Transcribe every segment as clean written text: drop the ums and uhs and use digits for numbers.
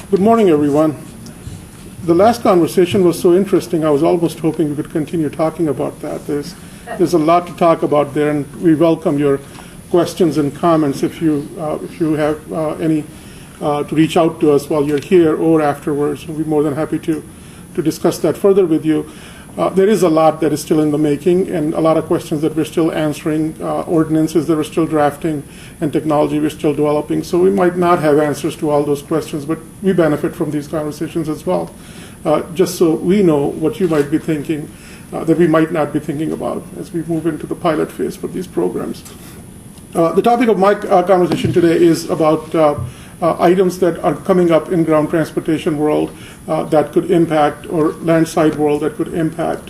Good morning, everyone. The last conversation was so interesting, I was almost hoping we could continue talking about that. There's a lot to talk about there, and we welcome your questions and comments if you have any to reach out to us while you're here or afterwards. We'll be more than happy to discuss that further with you. There is a lot that is still in the making, and a lot of questions that we're still answering, ordinances that we're still drafting, and technology we're still developing. So we might not have answers to all those questions, but we benefit from these conversations as well, just so we know what you might be thinking that we might not be thinking about as we move into the pilot phase for these programs. The topic of my conversation today is about items that are coming up in ground transportation world that could impact, or landside world that could impact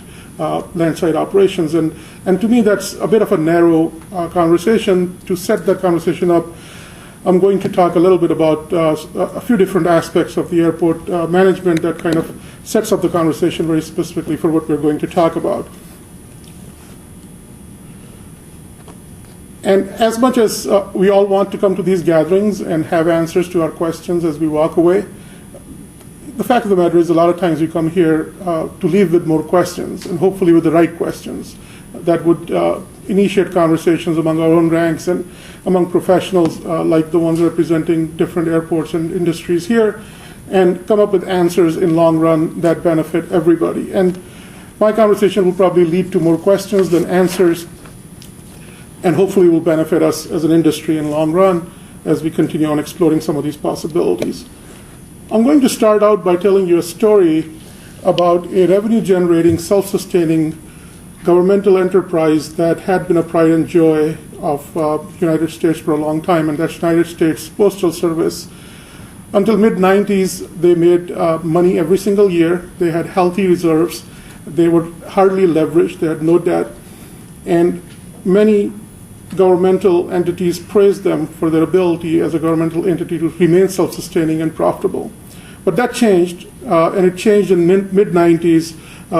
landside operations. And to me, that's a bit of a narrow conversation. To set that conversation up, I'm going to talk a little bit about a few different aspects of the airport management that kind of sets up the conversation very specifically for what we're going to talk about. And as much as we all want to come to these gatherings and have answers to our questions as we walk away, the fact of the matter is a lot of times we come here to leave with more questions, and hopefully with the right questions that would initiate conversations among our own ranks and among professionals like the ones representing different airports and industries here, and come up with answers in long run that benefit everybody. And my conversation will probably lead to more questions than answers, and hopefully will benefit us as an industry in long run as we continue on exploring some of these possibilities. I'm going to start out by telling you a story about a revenue-generating, self-sustaining governmental enterprise that had been a pride and joy of the United States for a long time, and that's United States Postal Service. Until mid-90s, they made money every single year. They had healthy reserves. They were hardly leveraged. They had no debt. And many governmental entities praised them for their ability as a governmental entity to remain self-sustaining and profitable. But that changed, and it changed in mid-90s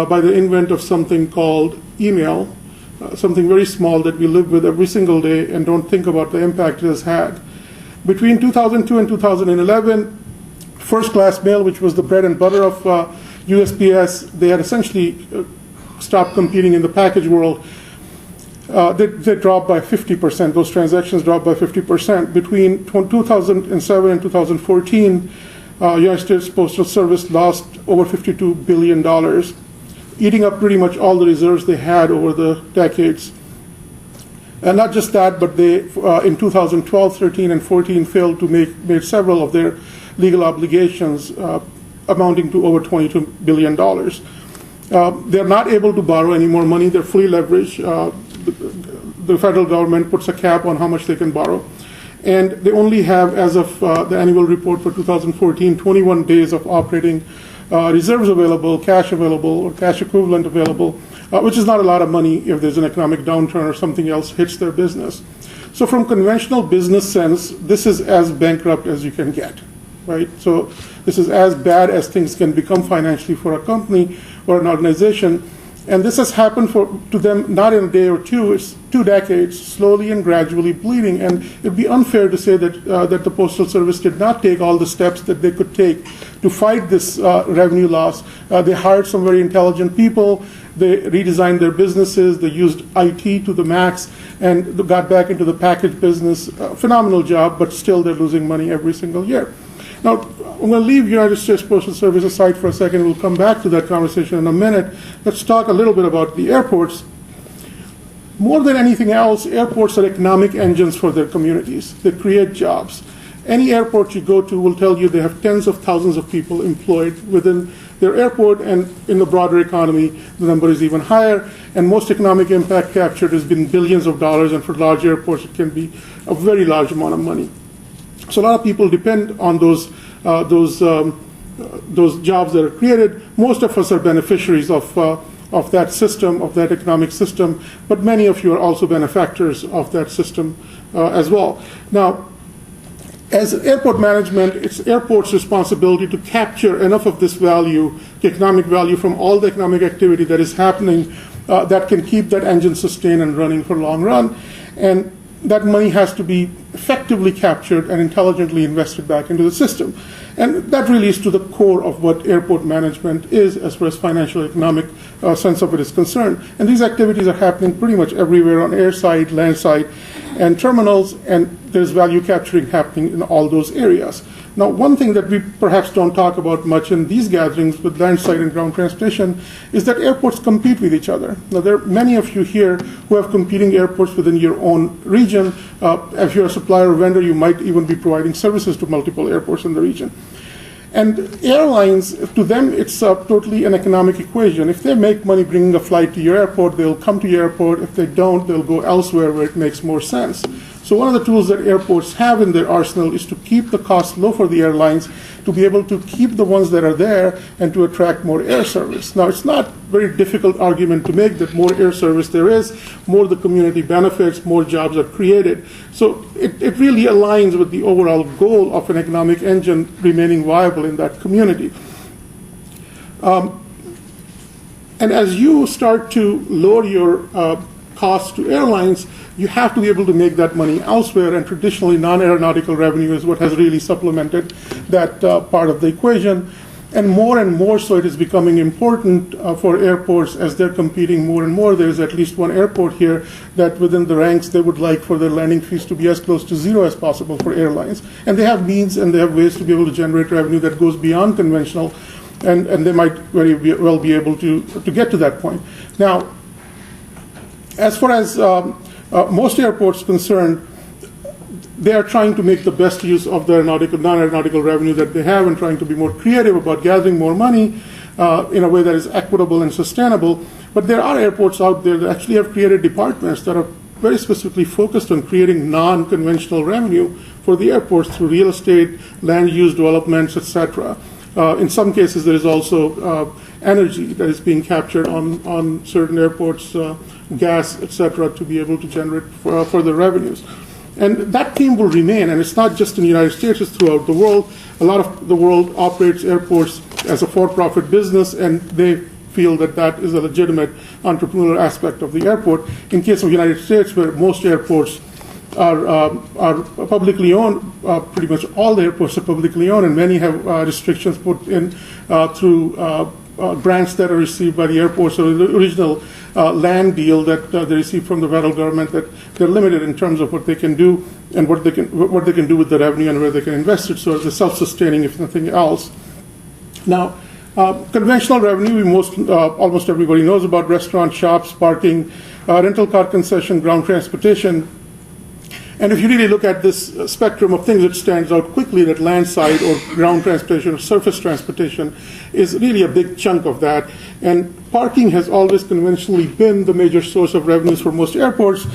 by the invent of something called email, something very small that we live with every single day and don't think about the impact it has had. Between 2002 and 2011, first-class mail, which was the bread and butter of USPS, they had essentially stopped competing in the package world. They dropped by 50%. Those transactions dropped by 50%. Between 2007 and 2014, United States Postal Service lost over $52 billion, eating up pretty much all the reserves they had over the decades. And not just that, but they, in 2012, 13, and 14, failed to make several of their legal obligations, amounting to over $22 billion. They're not able to borrow any more money. They're fully leveraged. The federal government puts a cap on how much they can borrow. And they only have, as of the annual report for 2014, 21 days of operating reserves available, cash available, or cash equivalent available, which is not a lot of money if there's an economic downturn or something else hits their business. So from conventional business sense, this is as bankrupt as you can get, right? So this is as bad as things can become financially for a company or an organization. And this has happened to them not in a day or two, it's 2 decades, slowly and gradually bleeding. And it would be unfair to say that the Postal Service did not take all the steps that they could take to fight this revenue loss. They hired some very intelligent people. They redesigned their businesses. They used IT to the max and got back into the package business. Phenomenal job, but still they're losing money every single year. Now, I'm going to leave United States Postal Service aside for a second. We'll come back to that conversation in a minute. Let's talk a little bit about the airports. More than anything else, airports are economic engines for their communities. They create jobs. Any airport you go to will tell you they have tens of thousands of people employed within their airport, and in the broader economy, the number is even higher. And most economic impact captured has been billions of dollars, and for large airports, it can be a very large amount of money. So a lot of people depend on those jobs that are created. Most of us are beneficiaries of that system, of that economic system, but many of you are also benefactors of that system as well. Now, as airport management, it's airport's responsibility to capture enough of this value, the economic value from all the economic activity that is happening that can keep that engine sustained and running for long run. And that money has to be effectively captured and intelligently invested back into the system. And that really is to the core of what airport management is as far as financial economic sense of it is concerned. And these activities are happening pretty much everywhere on airside, landside, and terminals, and there's value capturing happening in all those areas. Now, one thing that we perhaps don't talk about much in these gatherings with landside and ground transportation is that airports compete with each other. Now, there are many of you here who have competing airports within your own region. If you're a supplier or vendor, you might even be providing services to multiple airports in the region. And airlines, to them, it's totally an economic equation. If they make money bringing a flight to your airport, they'll come to your airport. If they don't, they'll go elsewhere where it makes more sense. So one of the tools that airports have in their arsenal is to keep the cost low for the airlines, to be able to keep the ones that are there and to attract more air service. Now, it's not a very difficult argument to make that more air service there is, more the community benefits, more jobs are created. So it really aligns with the overall goal of an economic engine remaining viable in that community. And as you start to lower your costs to airlines, you have to be able to make that money elsewhere, and traditionally non-aeronautical revenue is what has really supplemented that part of the equation. And more so it is becoming important for airports as they're competing more and more. There's at least one airport here that within the ranks they would like for their landing fees to be as close to zero as possible for airlines. And they have means and they have ways to be able to generate revenue that goes beyond conventional, and they might very well be able to get to that point. Now, as far as most airports concerned, they are trying to make the best use of the non-aeronautical revenue that they have and trying to be more creative about gathering more money in a way that is equitable and sustainable. But there are airports out there that actually have created departments that are very specifically focused on creating non-conventional revenue for the airports through real estate, land use developments, etc. In some cases, there is also energy that is being captured on certain airports, gas, etc., to be able to generate further revenues. And that theme will remain, and it's not just in the United States, it's throughout the world. A lot of the world operates airports as a for-profit business, and they feel that that is a legitimate entrepreneurial aspect of the airport. In case of the United States, where most airports are publicly owned, pretty much all the airports are publicly owned, and many have restrictions put in through grants that are received by the airports, or the original land deal that they receive from the federal government, that they're limited in terms of what they can do and what they can do with the revenue and where they can invest it. So it's self-sustaining, if nothing else. Now, conventional revenue, almost everybody knows about: restaurant, shops, parking, rental car concession, ground transportation. And if you really look at this spectrum of things, it stands out quickly that landside or ground transportation or surface transportation is really a big chunk of that. And parking has always conventionally been the major source of revenues for most airports.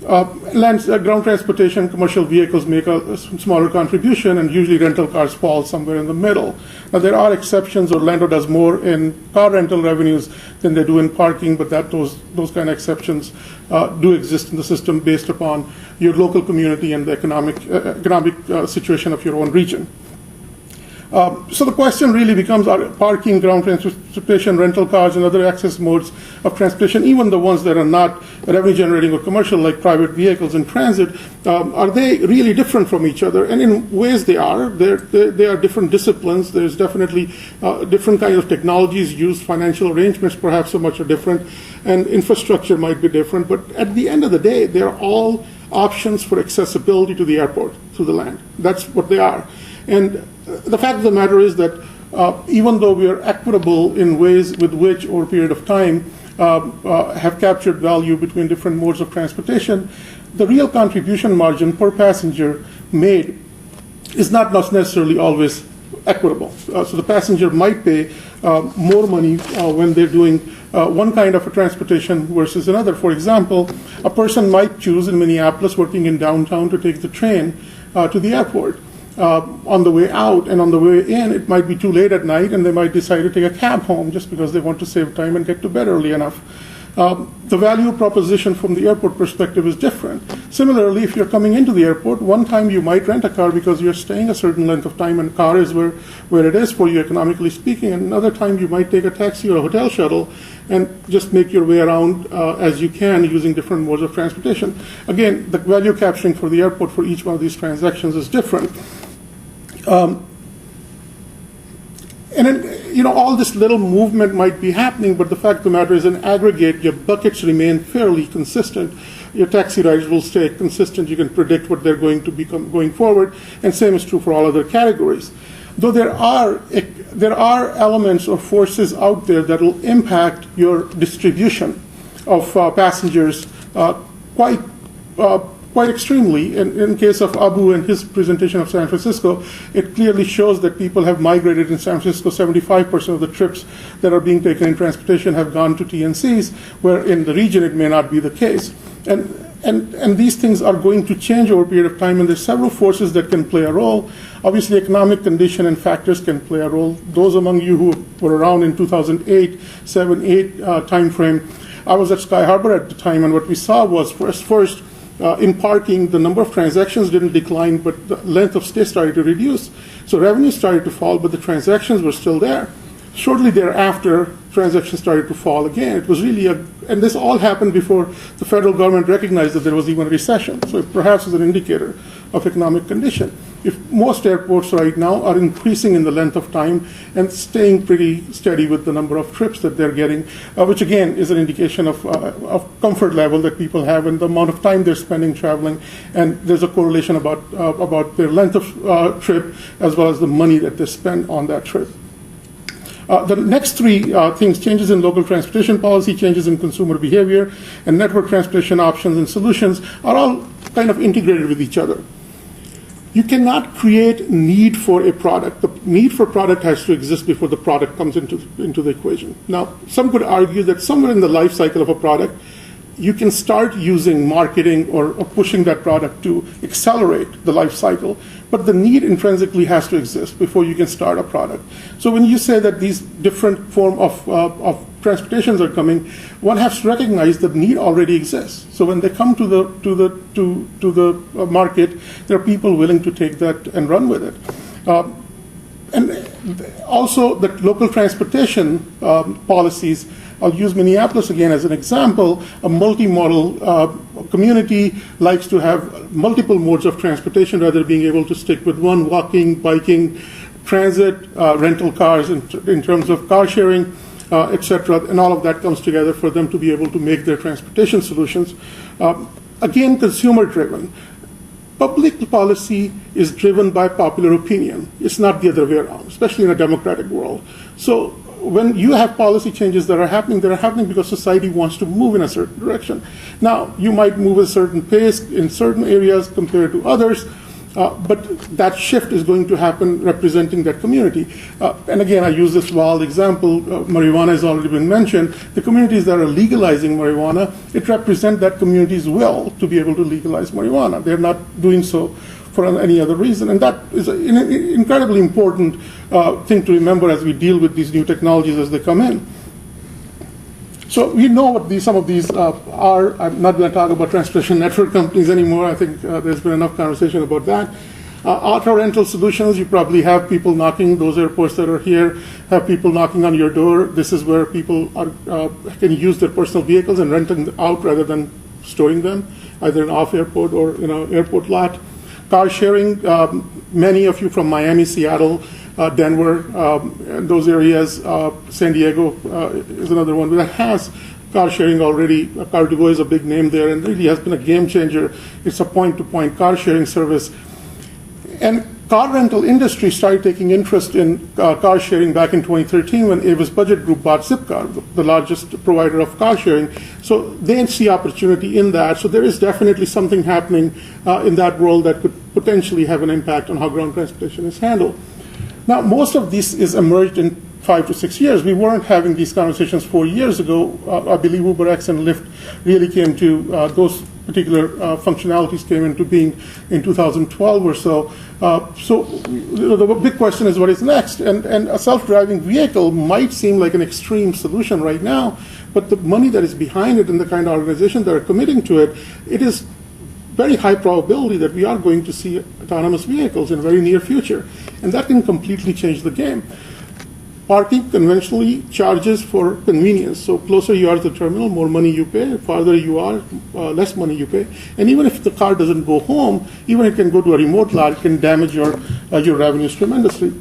Ground transportation, commercial vehicles make a smaller contribution, and usually rental cars fall somewhere in the middle. Now, there are exceptions. Orlando does more in car rental revenues than they do in parking, but those kind of exceptions do exist in the system based upon your local community and the economic situation of your own region. So the question really becomes, are parking, ground transportation, rental cars, and other access modes of transportation, even the ones that are not revenue generating or commercial, like private vehicles and transit, are they really different from each other? And in ways they are. They are different disciplines. There's definitely different kinds of technologies used. Financial arrangements perhaps so much are different, and infrastructure might be different. But at the end of the day, they're all options for accessibility to the airport through the land. That's what they are. And the fact of the matter is that even though we are equitable in ways with which, over a period of time, have captured value between different modes of transportation, the real contribution margin per passenger made is not necessarily always equitable. So the passenger might pay more money when they're doing one kind of a transportation versus another. For example, a person might choose in Minneapolis, working in downtown, to take the train to the airport. On the way out and on the way in, it might be too late at night, and they might decide to take a cab home just because they want to save time and get to bed early enough. The value proposition from the airport perspective is different. Similarly, if you're coming into the airport, one time you might rent a car because you're staying a certain length of time, and car is where it is for you, economically speaking. And another time you might take a taxi or a hotel shuttle and just make your way around as you can using different modes of transportation. Again, the value capturing for the airport for each one of these transactions is different. And then, all this little movement might be happening, but the fact of the matter is, in aggregate, your buckets remain fairly consistent. Your taxi riders will stay consistent. You can predict what they're going to become going forward, and same is true for all other categories. Though there are elements or forces out there that will impact your distribution of passengers quite extremely. In case of Abu and his presentation of San Francisco, it clearly shows that people have migrated in San Francisco. 75% of the trips that are being taken in transportation have gone to TNCs, where in the region it may not be the case. And these things are going to change over a period of time, and there's several forces that can play a role. Obviously, economic condition and factors can play a role. Those among you who were around in 2008, 8 timeframe, I was at Sky Harbor at the time, and what we saw was first in parking, the number of transactions didn't decline, but the length of stay started to reduce. So revenues started to fall, but the transactions were still there. Shortly thereafter, transactions started to fall again. It was really and this all happened before the federal government recognized that there was even a recession. So it perhaps is an indicator of economic condition. If most airports right now are increasing in the length of time and staying pretty steady with the number of trips that they're getting, which again is an indication of comfort level that people have and the amount of time they're spending traveling, and there's a correlation about their length of trip as well as the money that they spend on that trip. The next three things, changes in local transportation policy, changes in consumer behavior, and network transportation options and solutions, are all kind of integrated with each other. You cannot create need for a product. The need for product has to exist before the product comes into the equation. Now, some could argue that somewhere in the life cycle of a product, you can start using marketing or pushing that product to accelerate the life cycle, but the need intrinsically has to exist before you can start a product. So when you say that these different form of transportations are coming, one has to recognize that need already exists. So when they come to the market, there are people willing to take that and run with it. And also the local transportation policies. I'll use Minneapolis again as an example. A multimodal community likes to have multiple modes of transportation rather than being able to stick with one: walking, biking, transit, rental cars in terms of car sharing, etc. And all of that comes together for them to be able to make their transportation solutions. Again, consumer-driven. Public policy is driven by popular opinion. It's not the other way around, especially in a democratic world. So when you have policy changes that are happening because society wants to move in a certain direction. Now, you might move at a certain pace in certain areas compared to others, but that shift is going to happen representing that community. And again, I use this wild example. Marijuana has already been mentioned. The communities that are legalizing marijuana, it represents that community's will to be able to legalize marijuana. They're not doing so for any other reason. And that is an incredibly important thing to remember as we deal with these new technologies as they come in. So we know what some of these are. I'm not going to talk about transportation network companies anymore. I think there's been enough conversation about that. Auto rental solutions, you probably have people knocking. Those airports that are here have people knocking on your door. This is where people can use their personal vehicles and rent them out rather than storing them, either in off-airport or in an airport lot. Car sharing, many of you from Miami, Seattle, Denver, those areas, San Diego is another one that has car sharing already. Car2Go is a big name there and really has been a game changer. It's a point-to-point car sharing service. And car rental industry started taking interest in car sharing back in 2013 when Avis Budget Group bought Zipcar, the largest provider of car sharing. So they see opportunity in that. So there is definitely something happening in that world that could potentially have an impact on how ground transportation is handled. Now, most of this is emerged in 5 to 6 years. We weren't having these conversations 4 years ago. I believe UberX and Lyft really came to, those particular functionalities came into being in 2012 or so. So the big question is what is next? And a self-driving vehicle might seem like an extreme solution right now, but the money that is behind it and the kind of organizations that are committing to it, it is very high probability that we are going to see autonomous vehicles in the very near future. And that can completely change the game. Parking conventionally charges for convenience. So closer you are to the terminal, more money you pay. Farther you are, less money you pay. And even if the car doesn't go home, even if it can go to a remote lot, it can damage your revenues tremendously.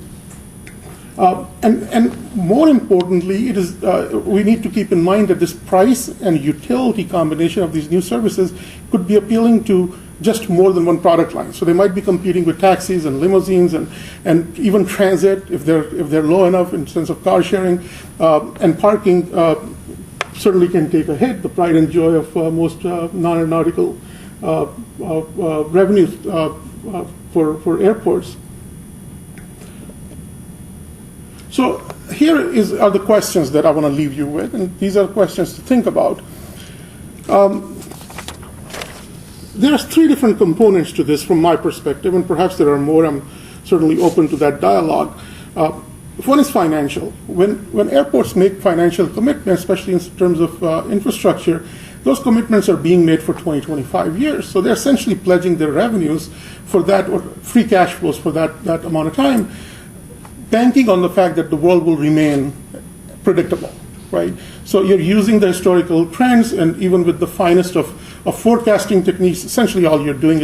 And more importantly, it is, we need to keep in mind that this price and utility combination of these new services could be appealing to just more than one product line. So they might be competing with taxis and limousines and even transit if they're low enough in terms of car sharing, and parking certainly can take a hit. The pride and joy of most non-aeronautical revenues for airports. So here are the questions that I want to leave you with, and these are questions to think about. There are three different components to this from my perspective, and perhaps there are more. I'm certainly open to that dialogue. One is financial. When airports make financial commitments, especially in terms of infrastructure, those commitments are being made for 20, 25 years. So they're essentially pledging their revenues for that, or free cash flows for that amount of time, banking on the fact that the world will remain predictable, right? So you're using the historical trends, and even with the finest of forecasting techniques, essentially all you're doing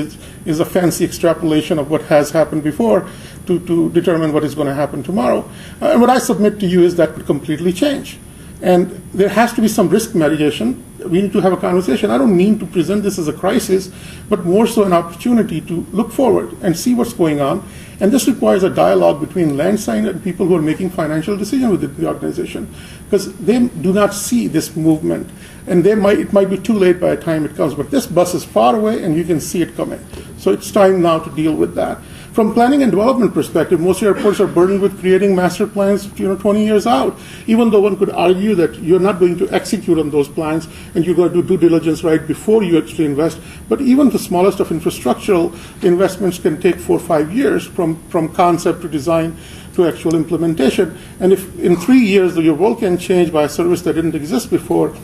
is a fancy extrapolation of what has happened before to determine what is going to happen tomorrow. And what I submit to you is that could completely change. And there has to be some risk mitigation. We need to have a conversation. I don't mean to present this as a crisis, but more so an opportunity to look forward and see what's going on. And this requires a dialogue between landside and people who are making financial decisions within the organization, because they do not see this movement. And it might be too late by the time it comes, but this bus is far away and you can see it coming. So it's time now to deal with that. From planning and development perspective, most airports are burdened with creating master plans 20 years out, even though one could argue that you're not going to execute on those plans and you're going to do due diligence right before you actually invest. But even the smallest of infrastructural investments can take 4 or 5 years from concept to design to actual implementation. And if in 3 years your world can change by a service that didn't exist before,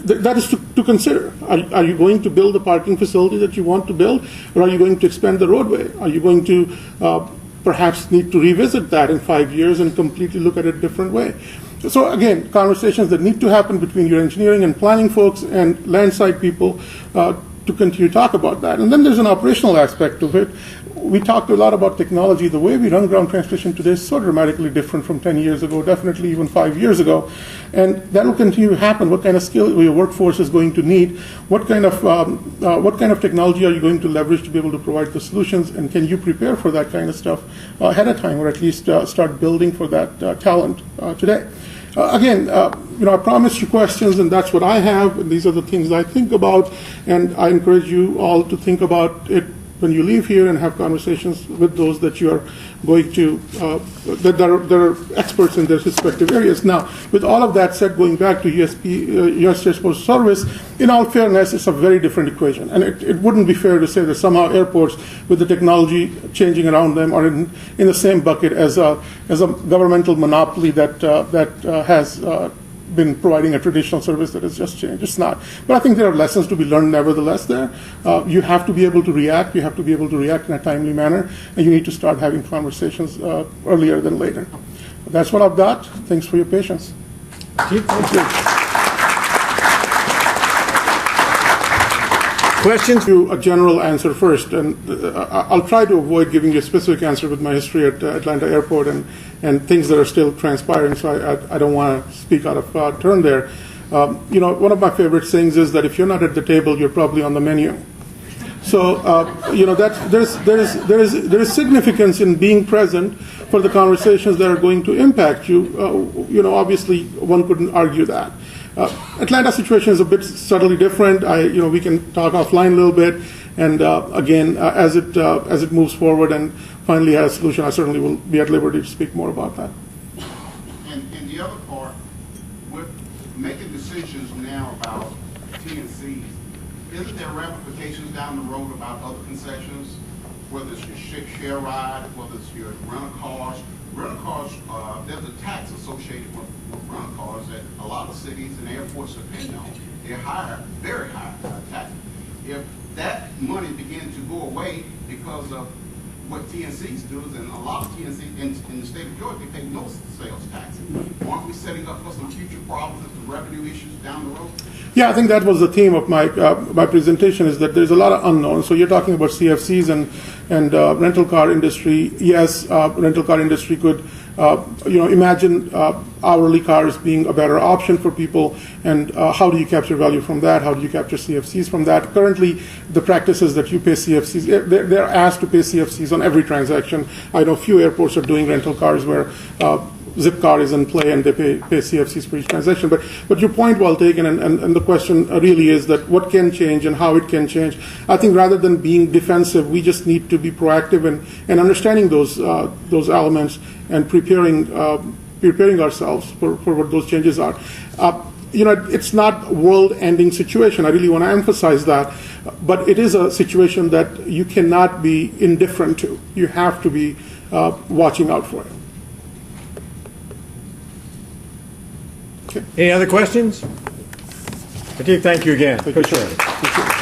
that is to consider. Are you going to build the parking facility that you want to build, or are you going to expand the roadway? Are you going to perhaps need to revisit that in 5 years and completely look at it a different way? So again, conversations that need to happen between your engineering and planning folks and landside people to continue to talk about that. And then there's an operational aspect to it. We talked a lot about technology. The way we run ground transportation today is so dramatically different from 10 years ago, definitely even 5 years ago. And that will continue to happen. What kind of skill your workforce is going to need? What kind of technology are you going to leverage to be able to provide the solutions? And can you prepare for that kind of stuff ahead of time, or at least start building for that talent today? Again, I promised you questions, and that's what I have. And these are the things I think about, and I encourage you all to think about it when you leave here and have conversations with those that you are going to, that are experts in their respective areas. Now, with all of that said, going back to United States Postal Service, in all fairness, it's a very different equation. And it wouldn't be fair to say that somehow airports, with the technology changing around them, are in the same bucket as a governmental monopoly that has been providing a traditional service that has just changed. It's not. But I think there are lessons to be learned nevertheless there. You have to be able to react. You have to be able to react in a timely manner. And you need to start having conversations earlier than later. That's what I've got. Thanks for your patience. Thank you. Questions? A general answer first, and I'll try to avoid giving you a specific answer with my history at Atlanta Airport and things that are still transpiring, so I don't want to speak out of turn there. One of my favorite sayings is that if you're not at the table, you're probably on the menu. So, there is significance in being present for the conversations that are going to impact you. Obviously, one couldn't argue that. Atlanta situation is a bit subtly different. We can talk offline a little bit, and again, as it moves forward and finally has a solution, I certainly will be at liberty to speak more about that. And the other part, with making decisions now about TNCs, isn't there ramifications down the road about other concessions, whether it's your share ride, whether it's your rental cars? Rental cars, there's a tax associated with rental cars that a lot of cities and airports depend on. They're higher, very high tax. If that money begins to go away because of what TNCs do is, and a lot of TNC in the state of Georgia, they pay no sales tax. Aren't we setting up for some future problems and some revenue issues down the road? Yeah, I think that was the theme of my my presentation, is that there's a lot of unknowns. So you're talking about CFCs and rental car industry. Yes, rental car industry could, imagine hourly cars being a better option for people, and how do you capture value from that? How do you capture CFCs from that? Currently, the practice is that you pay CFCs. They're asked to pay CFCs on every transaction. I know few airports are doing rental cars where Zipcar is in play and they pay CFCs for each transaction. But your point well taken, and the question really is that what can change and how it can change. I think rather than being defensive, we just need to be proactive and understanding those elements and preparing ourselves for what those changes are. It's not a world-ending situation. I really want to emphasize that. But it is a situation that you cannot be indifferent to. You have to be watching out for it. Any other questions? Atif, thank you again. Appreciate it. Thank you.